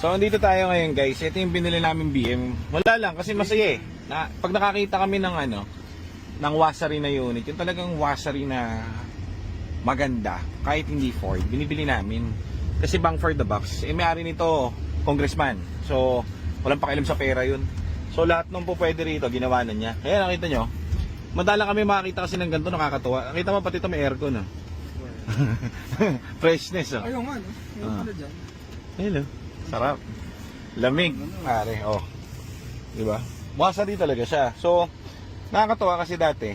So, andito tayo ngayon guys. Ito yung binili namin BM. Wala lang, kasi masaya eh. Pag nakakita kami ng ng washery na unit, yung talagang washery na maganda, kahit hindi Ford, binibili namin. Kasi bang for the box. Eh, may-ari nito, congressman. So, walang pakialam sa pera yun. So, lahat nung po pwede rito, ginawa na niya. Kaya nakita nyo, madalang kami makakita kasi ng ganito, nakakatuwa. Nakita mo pati ito may aircon, oh. Freshness, oh. Ayun nga, no? Ayun pala dyan. Hello. Sarap. Lamig, pare. Oh. 'Di ba? Washery talaga siya. So, nakakatuwa kasi dati,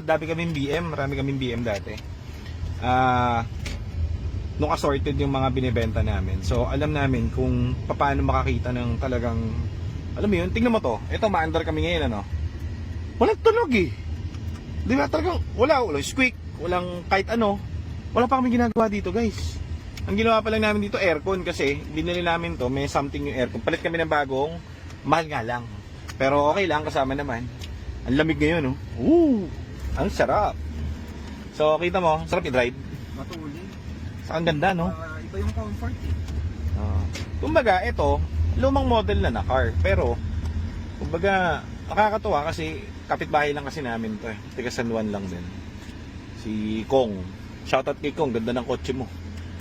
marami kaming BM dati. Nung assorted yung mga binebenta namin. So, alam namin kung paano makakita ng talagang, alam mo yun, tingnan mo to. Ito, ma-under kami ngayon, ano. Walang tunog eh. 'Di ba? Talagang walang squeak, walang kahit ano. Wala pa kami ginagawa dito, guys. Ang ginawa pa lang namin dito, aircon, kasi binili namin to, may something yung aircon. Palit kami ng bagong, mahal nga lang. Pero okay lang, kasama naman. Ang lamig ngayon, oh. Ang sarap. So, kita mo, sarap i-drive. Matuli. Ang ganda, no? Iba yung comfort eh. Kumbaga, ito, lumang model na car. Pero, kumbaga, nakakatuwa kasi kapitbahay lang kasi namin to eh. Tiga San Juan lang din. Si Kong. Shoutout kay Kong, ganda ng kotse mo.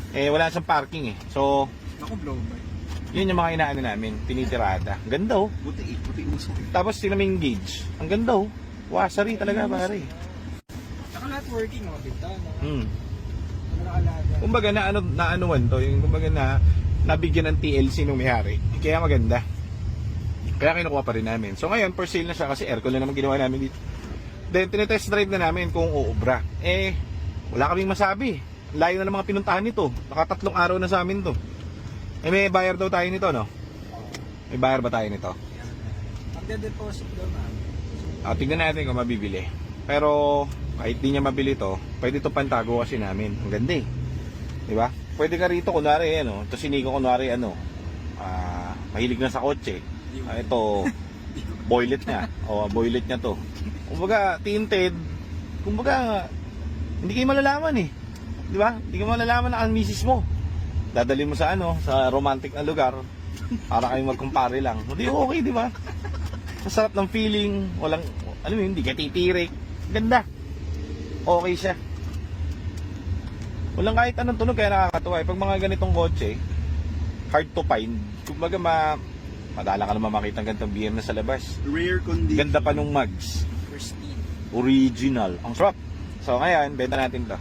Eh, wala siyang parking eh. So, Ako blow by. yun yung mga inaano namin, tinitirada. Ang ganda, oh. Buti uso. Tapos sinaming gauge. Ang ganda, oh. Washery talaga, pare. Saka lahat working, mga bintana. Nakalaga. Kumbaga naanuan to, yung kumbaga nabigyan ng TLC nung may-ari. Kaya maganda. Kaya kinukuha pa rin namin. So ngayon, for sale na siya kasi aircon lang naman ginawa namin dito. Then tinetest drive na namin kung uubra. Eh, wala kaming masabi. Layo na ng mga pinuntahan nito. Nakatatlong araw na sa amin to. Eh, may bayar daw tayo nito, no? May bayar ba tayo nito? Magde-deposit daw na. Tignan natin kung mabibili. Pero kahit di niya mabili to, pwede to pantago kasi namin. Ang ganda eh. Diba? Pwede ka rito kunwari ito si Nico kunwari mahilig na sa kotse. Ito boylet niya. Boylet niya to. Kumbaga tinted. Kumbaga hindi kayo malalaman eh. Diba? Hindi kayo malalaman na ang misis mo. Dadali mo sa sa romantic na lugar para kayo magkumpare lang. Hindi okay, di ba? Masarap ng feeling, walang hindi ka titirik. Ganda. Okay siya. Walang kahit anong tunog kaya nakakatuwa. Pag mga ganitong kotse, hard to find. Kumbaga madala ka naman makita ng ganitong BM na sa labas. Rare condition. Ganda pa nung mugs. Pristine. Original. Ang sarap. So ngayon, benta natin to.